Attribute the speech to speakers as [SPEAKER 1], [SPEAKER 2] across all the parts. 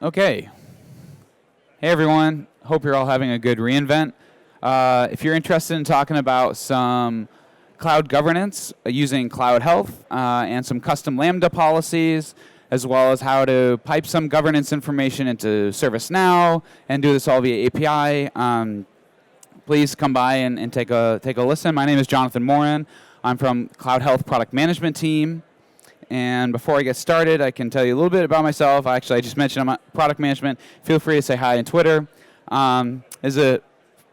[SPEAKER 1] Okay. Hey, everyone. Hope you're all having a good reInvent. If you're interested in talking about some cloud governance using Cloud Health and some custom Lambda policies, as well as how to pipe some governance information into ServiceNow and do this all via API, please come by and take a listen. My name is Jonathan Morin. I'm from Cloud Health Product Management Team. And before I get started, I can tell you a little bit about myself. I just mentioned I'm a product management. Feel free to say hi on Twitter. There's a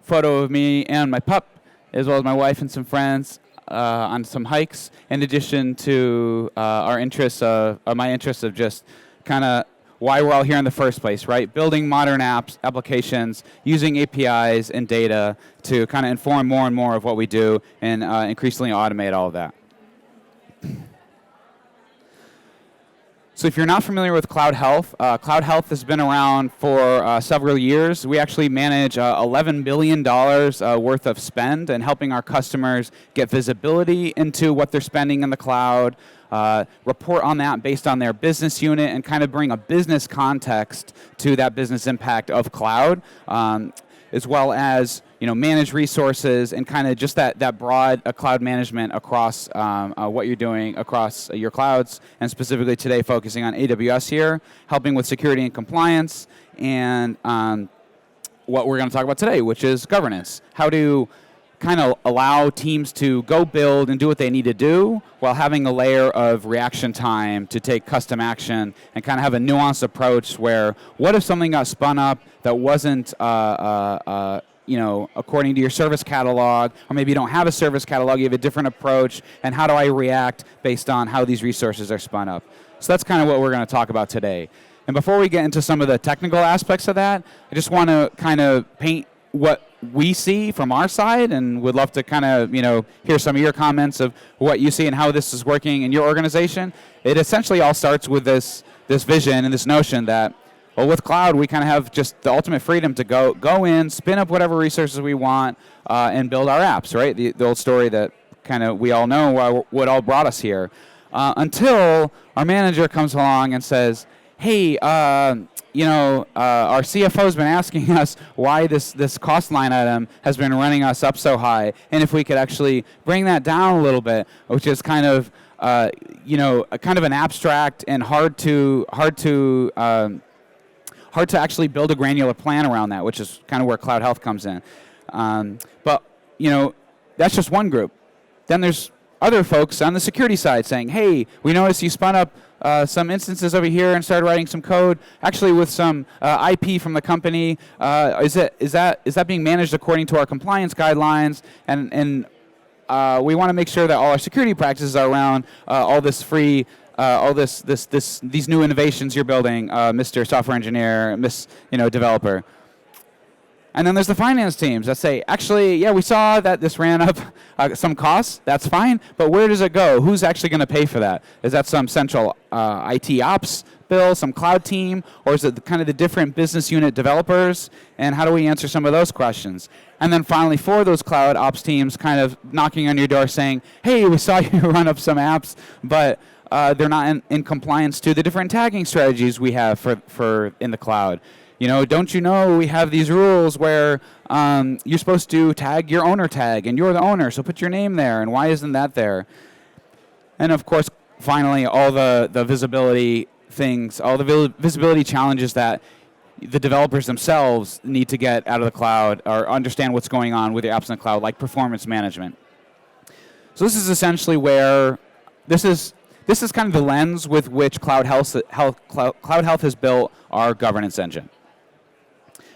[SPEAKER 1] photo of me and my pup, as well as my wife and some friends on some hikes, in addition to my interests of just kind of why we're all here in the first place, right? Building modern applications, using APIs and data to kind of inform more and more of what we do and increasingly automate all of that. So if you're not familiar with Cloud Health has been around for several years. We actually manage $11 billion worth of spend and helping our customers get visibility into what they're spending in the cloud, report on that based on their business unit, and kind of bring a business context to that business impact of cloud, as well as manage resources and kind of just that broad cloud management across what you're doing across your clouds, and specifically today focusing on AWS here, helping with security and compliance, and what we're going to talk about today, which is governance. How to kind of allow teams to go build and do what they need to do while having a layer of reaction time to take custom action and kind of have a nuanced approach where what if something got spun up that wasn't according to your service catalog, or maybe you don't have a service catalog, you have a different approach, and how do I react based on how these resources are spun up? So that's kind of what we're going to talk about today. And before we get into some of the technical aspects of that, I just want to kind of paint what we see from our side, and would love to kind of hear some of your comments of what you see and how this is working in your organization. It essentially all starts with this vision and this notion that, well, with cloud, we kind of have just the ultimate freedom to go in, spin up whatever resources we want, and build our apps, right? The old story that kind of we all know what all brought us here. Until our manager comes along and says, hey, our CFO's been asking us why this cost line item has been running us up so high, and if we could actually bring that down a little bit, which is kind of an abstract and hard to actually build a granular plan around that, which is kind of where Cloud Health comes in. But that's just one group. Then there's other folks on the security side saying, hey, we noticed you spun up some instances over here and started writing some code, actually with some IP from the company. Is that being managed according to our compliance guidelines? And we want to make sure that all our security practices are around all this free these new innovations you're building, Mr. Software Engineer, Miss Developer. And then there's the finance teams that say, actually, yeah, we saw that this ran up some costs. That's fine, but where does it go? Who's actually going to pay for that? Is that some central IT ops bill, some cloud team, or is it kind of the different business unit developers? And how do we answer some of those questions? And then finally, for those cloud ops teams kind of knocking on your door saying, hey, we saw you run up some apps, but they're not in compliance to the different tagging strategies we have for in the cloud. Don't you know we have these rules where you're supposed to tag your owner tag, and you're the owner, so put your name there, and why isn't that there? And of course, finally, all the visibility things, all the visibility challenges that the developers themselves need to get out of the cloud or understand what's going on with your apps in the cloud, like performance management. So this is essentially where this is kind of the lens with which Cloud Health has built our governance engine.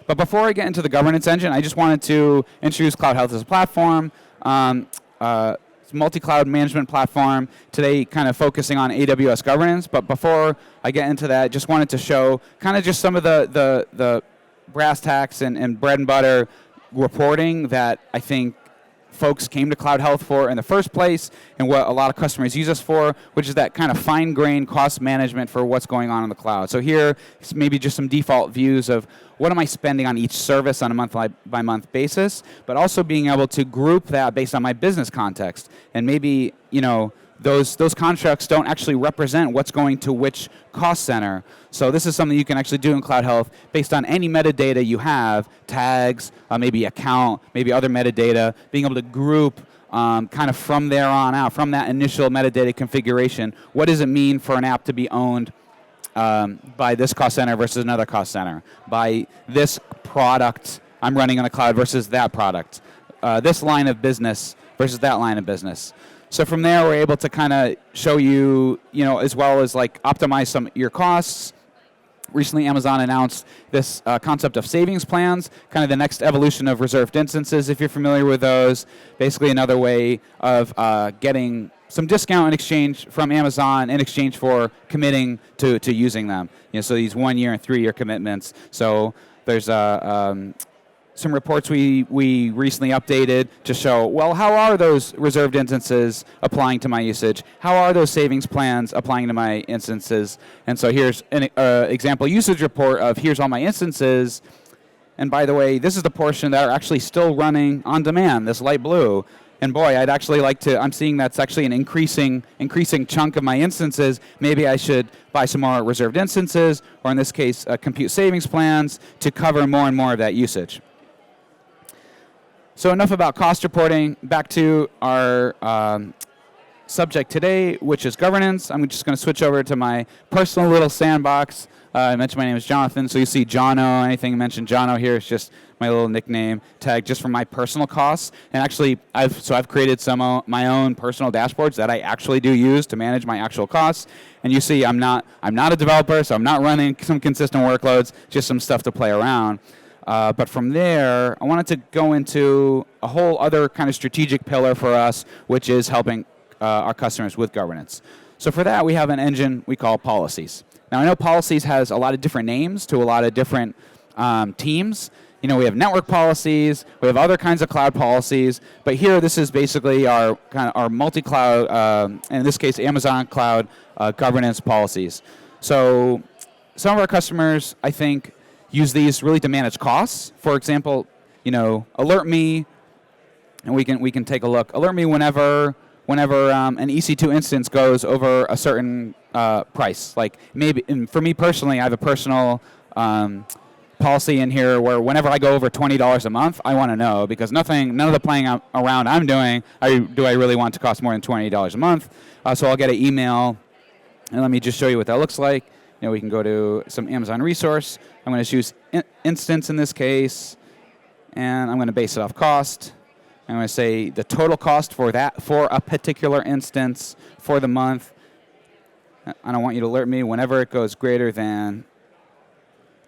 [SPEAKER 1] But before I get into the governance engine, I just wanted to introduce Cloud Health as a platform. It's a multi-cloud management platform, today kind of focusing on AWS governance. But before I get into that, just wanted to show kind of just some of the brass tacks and bread and butter reporting that I think folks came to Cloud Health for in the first place, and what a lot of customers use us for, which is that kind of fine-grained cost management for what's going on in the cloud. So here is maybe just some default views of what am I spending on each service on a month-by-month basis, but also being able to group that based on my business context. And maybe, those contracts don't actually represent what's going to which cost center. So this is something you can actually do in Cloud Health based on any metadata you have, tags, maybe account, maybe other metadata, being able to group kind of from there on out, from that initial metadata configuration, what does it mean for an app to be owned by this cost center versus another cost center, by this product I'm running on the cloud versus that product, this line of business versus that line of business. So from there, we're able to kind of show you, as well as like optimize some your costs. Recently, Amazon announced this concept of savings plans, kind of the next evolution of reserved instances, if you're familiar with those. Basically, another way of getting some discount in exchange from Amazon in exchange for committing to using them. So these 1 year and 3 year commitments. So there's some reports we recently updated to show, well, how are those reserved instances applying to my usage? How are those savings plans applying to my instances? And so here's an example usage report of here's all my instances. And by the way, this is the portion that are actually still running on demand, this light blue. And boy, I'd actually like to, I'm seeing that's actually an increasing chunk of my instances. Maybe I should buy some more reserved instances, or in this case, compute savings plans to cover more and more of that usage. So enough about cost reporting. Back to our subject today, which is governance. I'm just going to switch over to my personal little sandbox. I mentioned my name is Jonathan, so you see Jono. Anything mentioned Jono here is just my little nickname tag, just for my personal costs. And actually, I've created some my own personal dashboards that I actually do use to manage my actual costs. And you see, I'm not a developer, so I'm not running some consistent workloads, just some stuff to play around. But from there, I wanted to go into a whole other kind of strategic pillar for us, which is helping our customers with governance. So for that, we have an engine we call policies. Now, I know policies has a lot of different names to a lot of different teams. We have network policies, we have other kinds of cloud policies, but here this is basically our multi-cloud, in this case, Amazon Cloud governance policies. So some of our customers, I think, use these really to manage costs. For example, alert me, and we can take a look. Alert me whenever an EC2 instance goes over a certain price. Like maybe, and for me personally, I have a personal policy in here where whenever I go over $20 a month, I want to know, because none of the playing around I'm doing, do I really want to cost more than $20 a month? So I'll get an email, and let me just show you what that looks like. We can go to some Amazon resource. I'm going to choose instance in this case, and I'm going to base it off cost. I'm going to say the total cost for a particular instance for the month. I don't want you to alert me whenever it goes greater than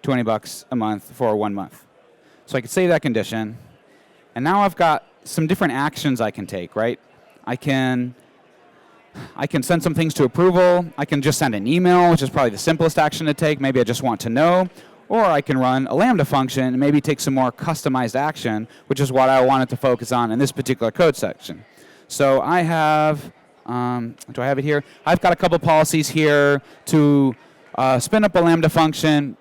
[SPEAKER 1] $20 a month for 1 month. So I can save that condition, and now I've got some different actions I can take, right? I can send some things to approval. I can just send an email, which is probably the simplest action to take. Maybe I just want to know. Or I can run a Lambda function and maybe take some more customized action, which is what I wanted to focus on in this particular code section. So I have, do I have it here? I've got a couple policies here to spin up a Lambda function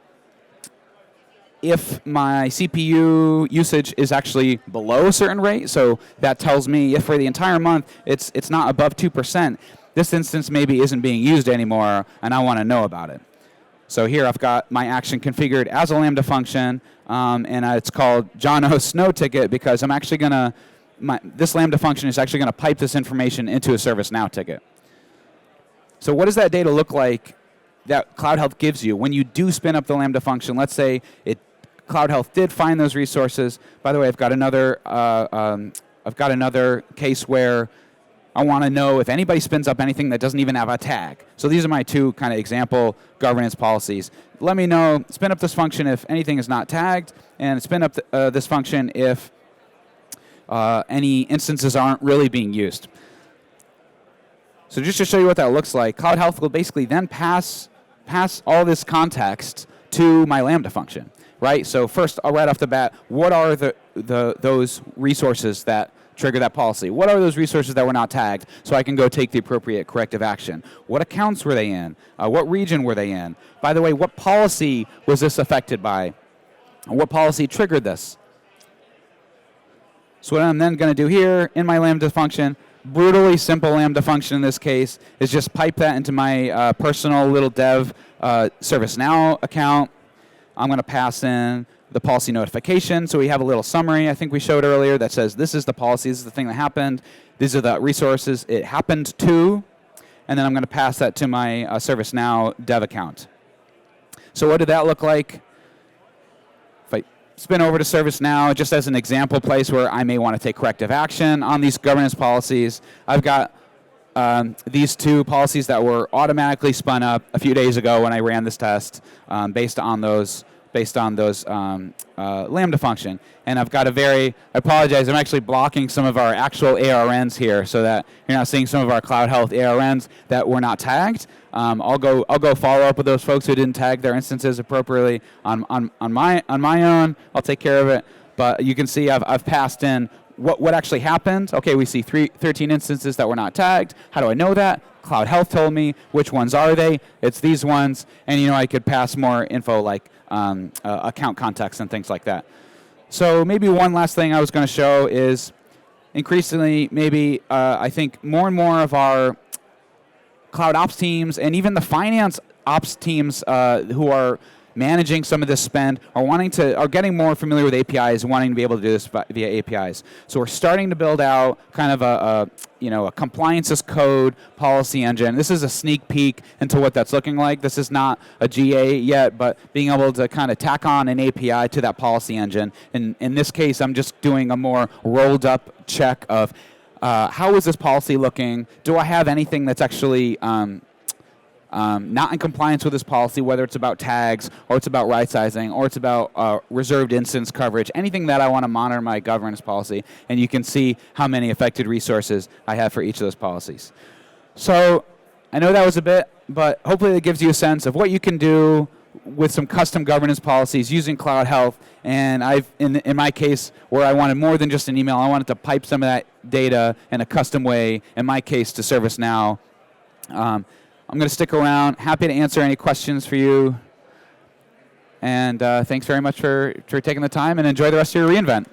[SPEAKER 1] if my CPU usage is actually below a certain rate. So that tells me if for the entire month it's not above 2%, this instance maybe isn't being used anymore, and I want to know about it. So here I've got my action configured as a Lambda function, and it's called Jono Snow Ticket because I'm actually this Lambda function is actually going to pipe this information into a ServiceNow ticket. So what does that data look like that Cloud Health gives you when you do spin up the Lambda function? Let's say Cloud Health did find those resources. By the way, I've got another case where I want to know if anybody spins up anything that doesn't even have a tag. So these are my two kind of example governance policies. Let me know, spin up this function if anything is not tagged, and spin up this function if any instances aren't really being used. So just to show you what that looks like, Cloud Health will basically then pass all this context to my Lambda function, right? So first, right off the bat, what are those resources that trigger that policy? What are those resources that were not tagged so I can go take the appropriate corrective action? What accounts were they in? What region were they in? By the way, what policy was this affected by? What policy triggered this? So what I'm then going to do here in my Lambda function, brutally simple Lambda function in this case is just pipe that into my personal little dev ServiceNow account. I'm going to pass in the policy notification. So we have a little summary I think we showed earlier that says this is the policy, this is the thing that happened, these are the resources it happened to, and then I'm going to pass that to my ServiceNow dev account. So what did that look like? If I spin over to ServiceNow, just as an example place where I may want to take corrective action on these governance policies, I've got these two policies that were automatically spun up a few days ago when I ran this test based on those Lambda function. And I've got I apologize, I'm actually blocking some of our actual ARNs here so that you're not seeing some of our Cloud Health ARNs that were not tagged. I'll go follow up with those folks who didn't tag their instances appropriately on my own. I'll take care of it. But you can see I've passed in what actually happened. Okay, we see 13 instances that were not tagged. How do I know that? Cloud Health told me. Which ones are they? It's these ones. And I could pass more info like account context and things like that. So maybe one last thing I was going to show is increasingly maybe I think more and more of our cloud ops teams and even the finance ops teams who are managing some of this spend are getting more familiar with APIs and wanting to be able to do this via APIs. So we're starting to build out kind of a compliance as code policy engine. This is a sneak peek into what that's looking like. This is not a GA yet, but being able to kind of tack on an API to that policy engine. And in this case, I'm just doing a more rolled up check of how is this policy looking? Do I have anything that's actually not in compliance with this policy, whether it's about tags, or it's about right sizing, or it's about reserved instance coverage, anything that I want to monitor my governance policy, and you can see how many affected resources I have for each of those policies. So I know that was a bit, but hopefully it gives you a sense of what you can do with some custom governance policies using Cloud Health. And in my case, where I wanted more than just an email, I wanted to pipe some of that data in a custom way, in my case to ServiceNow. I'm going to stick around. Happy to answer any questions for you. And thanks very much for taking the time, and enjoy the rest of your reInvent.